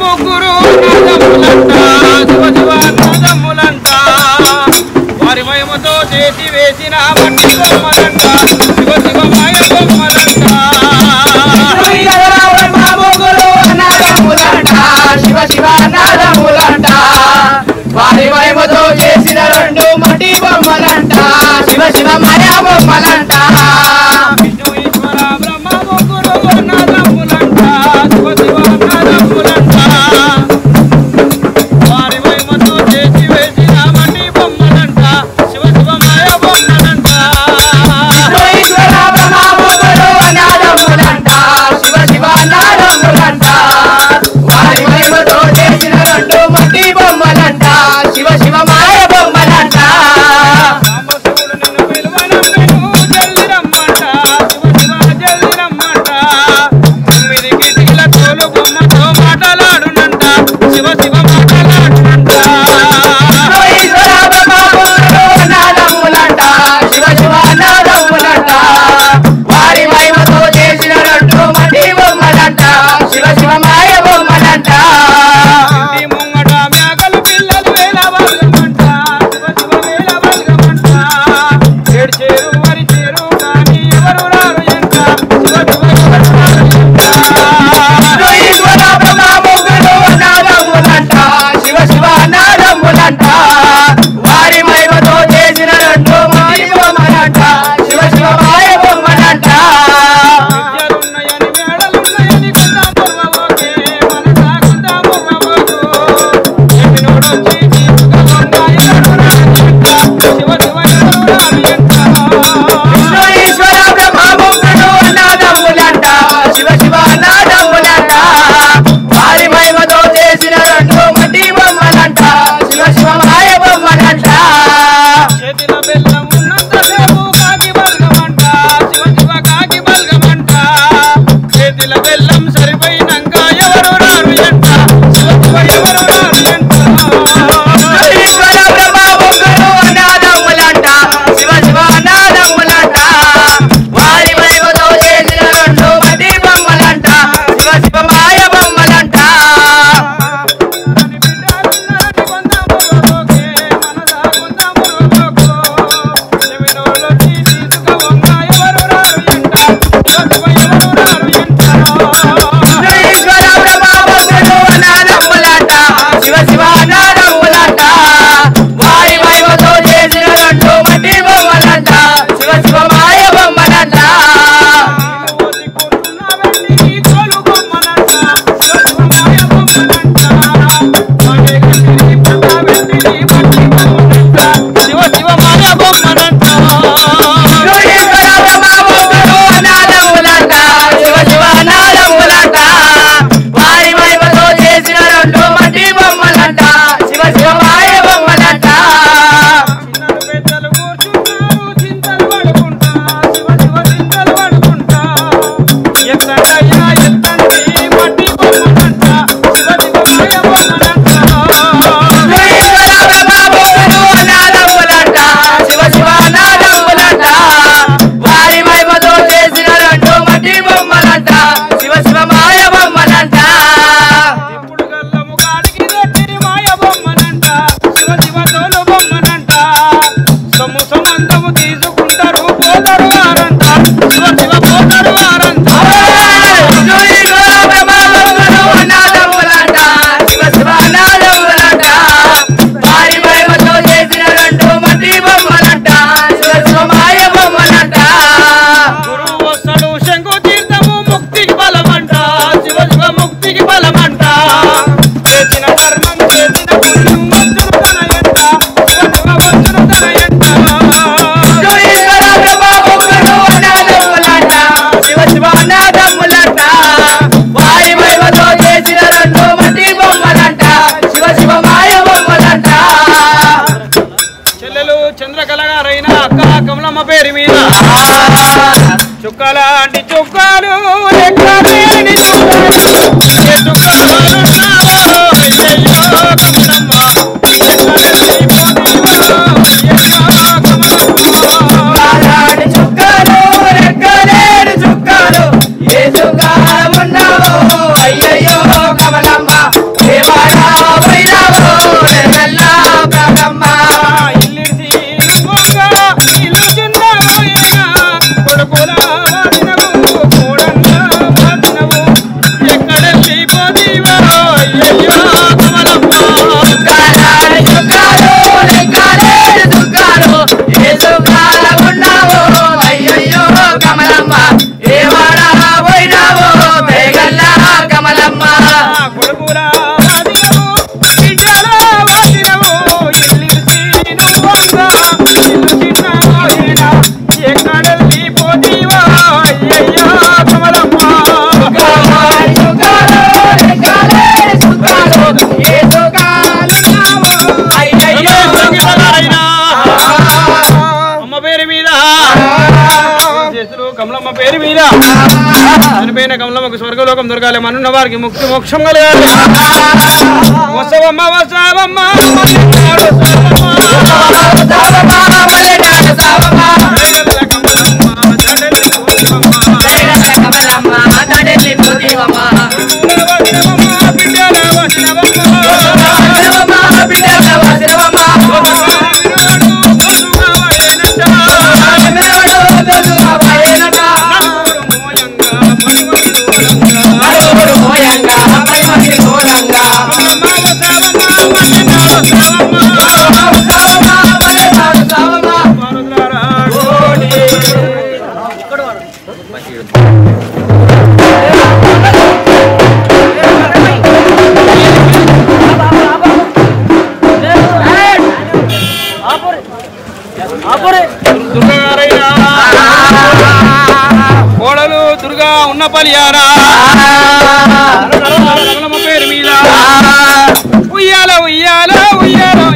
ముగ్గురు నాదములంట శివ శివ నాదములంట వారి మహిమతో చేసి వేసిన మట్టి బొమ్మలంట శివ శివ మాయ బొమ్మలంట శివ శివ నాదములంట వారి మహిమతో చేసిన రెండు మట్టి బొమ్మలంట శివ శివ మాయ బొమ్మలంట విష్ణు ఈశ్వర బ్రహ్మ ముగ్గురు నాదములంట శివ శివ నాదములంట వారి మహిమతో చేసి వేసిన మట్టి బొమ్మలంట శివ శివ మాయ బొమ్మలంట ఈశ్వర బ్రహ్మ ముగ్గురు నాదములంట శివ శివ నాదములంట వారి మహిమతో చేసిన రెండు మట్టి బొమ్మలంట శివ శివ మాయ బొమ్మలంట రామశివుడు నిన్ను పిలువనమ్మను జల్ది రమ్మంట శివ శివ జల్ది రమ్మంట 9 కిటికీల తోలు బొమ్మతో మాటలాడునంట శివ శివ మాటలాడునంట ఈశ్వర బ్రహ్మ ముగ్గురు నాదములంట శివ శివ నాదములంట వారి మహిమతో చేసిన రెండు మట్టి బొమ్మలంట శివ శివ మాయ బొమ్మలంట ఇంటి ముంగట మేకలు పిల్లలు వేల వర్గమంట శివ శివ వేల వర్గమంట ఏడ్చేరు వరిచేరు కానీ ఎవరు రారు ఎంట శివ శివ ఎవరు రారు ఎంట ఈశ్వర బ్రహ్మ ముగ్గురు నాదములంట శివ శివ నాదములంట వారి మహిమతో చేసిన రెండు మట్టి బొమ్మలంట శివ శివ మాయ బొమ్మలంట విద్యలున్నాయని మేడలున్నాయని కొంత ముర్రవోకే మనసా కొంత ముర్రవోకు చెప్పినోడొచ్చి తీసుకుపోగా ఎవరు రారు ఎంట శివ శివ ఎవరు రారు ఎంట ఈశ్వర బ్రహ్మ ముగ్గురు నాదములంట శివ శివ నాదములంట వారి మహిమతో చేసిన రెండు మట్టి బొమ్మలంట శివ శివ మాయ బొమ్మలంట చేతిలో బెల్లం ఉన్నంతసేపు కాకి బల్గమంట శివ శివ కాకి బల్గమంట చేతిలో బెల్లం సరిపోయినాక ఎవరు రారు ఎంట శివ శివ ఎవరు రారు ఎంట ఈశ్వర బ్రహ్మ ముగ్గురు నాదములంట శివ శివ నాదములంట వారి మహిమతో చేసిన రెండు మట్టి బొమ్మలంట శివ శివ మాయ బొమ్మలంట బిడ్డలున్నారని కొంత ముర్రవోకే మనసా కొంత ముర్రవోకు చెవినోళ్ళొచ్చి తీసుకుపోగా ఎవరు రారు ఎంట శివ శివ ఎవరు రారు ఎంట ఈశ్వర బ్రహ్మ ముగ్గురు నాదములంట శివ శివ నాదములంట వారి మహిమతో చేసిన రెండు మట్టి బొమ్మలంట శివ శివ మాయ బొమ్మలంట ఓసి కూర్చున్న వెండి తోలు బొమ్మలంట శివ శివ మాయ బొమ్మలంట మాగే గట్టిని పట్ట వెండిని మట్టి బొమ్మలంట శివ శివ మాయ బొమ్మలంట ఈశ్వర బ్రహ్మ ముగ్గురు నాదములంట శివ శివ నాదములంట వారి మహిమతో చేసిన రెండు మట్టి బొమ్మలంట శివ శివ మాయ బొమ్మలంట చిన్నలు పెద్దలు కూర్చున్నారు చింతలు పడుకుంటా శివ శివ చింతలు పడుకుంటా ఎత్తండయ్యా ఎత్తండి మట్టి బొమ్మలంట శివ శివ మాయ బొమ్మలంట ఈశ్వర బ్రహ్మ ముగ్గురు నాదములంట శివ శివ నాదములంట వారి మహిమతో చేసిన రెండు మట్టి బొమ్మలంట శివ శివ మాయ బొమ్మలంట ఇప్పుడు గల్లము కాడికి రెట్టి మాయ బొమ్మనంట శివ శివ తోలు బొమ్మనంట సొమ్ము సొమంతము తీసుకుంటారు పోతారు వారంట శివ శివ పోతారు వారంట ఈశ్వర బ్రహ్మ ముగ్గురు నాదములంట శివ శివ నాదములంట వారి మహిమతో చేసిన రెండు మట్టి బొమ్మలంట శివ శివ మాయ బొమ్మలంట గురువు వస్తాడు శంకు తీర్థము ముక్తికి బలమంట శివ శివ ముక్తికి బలమంట చేసిన ధర్మం చేసిన పుణ్యం వచ్చును తన ఎంట శివ శివ వచ్చును తన ఎంట ఈశ్వర బ్రహ్మ ముగ్గురు నాదములంట శివ శివ నాదములంట వారి మహిమతో చేసిన రెండు మట్టి బొమ్మలంట శివ శివ మాయ బొమ్మలంట చెల్లెలు చంద్రకళ గారైన అక్క కమలమ్మ పేరు మీద చుక్కలాంటి చుక్కలు లెక్కలేని చుక్కలు ఏ చుక్కలు ఉన్నావో అయ్యయ్యో కమలమ్మ ఎక్కడెళ్ళి పోనివో అయ్యయ్యో కమలమ్మ కాలాడి చుక్కలు రెక్కలేని చుక్కలు ఏ చుక్కలు ఉన్నావో అయ్యయ్యో కమలమ్మ కమలమ్మ ఇల్లిడిసి నువ్వుగా ఇల్లు చిన్న పోయినా కొడుకుల వాదినవు కోడన్న వాదినవు ఎక్కడెళ్ళి పోతీవో అయ్యయ్యో కమలమ్మ కమలమ్మ ఏ వాడా పోయినావో బేగల్లా కమలమ్మ కొడుకుల వాదినవు బిడ్డల వాదినవు ఇల్లిడిసి నువ్వుగా ఇల్లు చిన్న పోయినా ఎక్కడెళ్ళి పోతీవో అయ్యయ్యో కమలమ్మ అమ్మ పేరు మీద కమలమ్మ పేరు మీద చనిపోయిన కమలమ్మకు స్వర్గలోకం దొరకాలి మనున్న వారికి ముక్తి మోక్షం కలగాలి వసవమ్మ వసవమ్మ కోడలు దుర్గా ఉన్న పలియారా కమలమ్మ పేరు మీద ఉయ్యాల ఉయ్యాల ఉయ్యాలో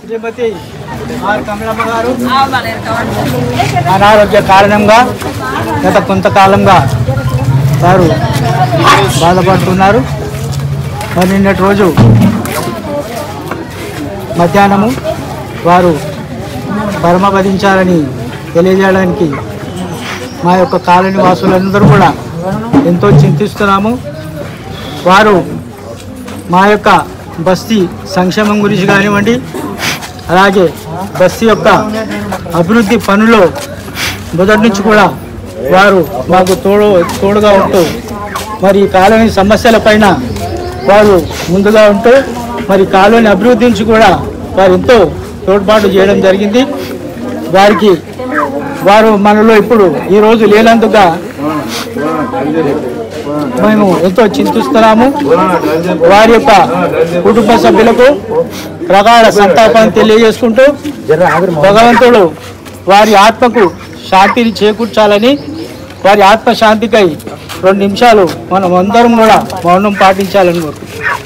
శ్రీమతి ఆర్ కమలమ్మ గారు అనారోగ్య కారణంగా గత కొంతకాలంగా వారు బాధపడుతున్నారు. మరి నిన్నటి రోజు మధ్యాహ్నము వారు పరమపదించాలని తెలియజేయడానికి మా యొక్క కాలనీ వాసులందరూ కూడా ఎంతో చింతిస్తున్నాము. వారు మా యొక్క బస్తీ సంక్షేమం గురించి కానివ్వండి, అలాగే బస్తీ యొక్క అభివృద్ధి పనుల్లో మొదటి నుంచి కూడా వారు మాకు తోడుగా ఉంటూ మరి కాలనీ సమస్యల పైన వారు ముందుగా ఉంటూ మరి కాలనీ అభివృద్ధి నుంచి కూడా వారు ఎంతో తోడ్పాటు చేయడం జరిగింది. వారు మనలో ఇప్పుడు ఈరోజు లేనందుగా మేము ఎంతో చింతిస్తున్నాము. వారి యొక్క కుటుంబ సభ్యులకు ప్రగాఢ సంతాపాన్ని తెలియజేసుకుంటూ భగవంతుడు వారి ఆత్మకు శాంతిని చేకూర్చాలని, వారి ఆత్మశాంతికై 2 నిమిషాలు మనం అందరం కూడా మౌనం పాటించాలని కోరుకుంటున్నాం.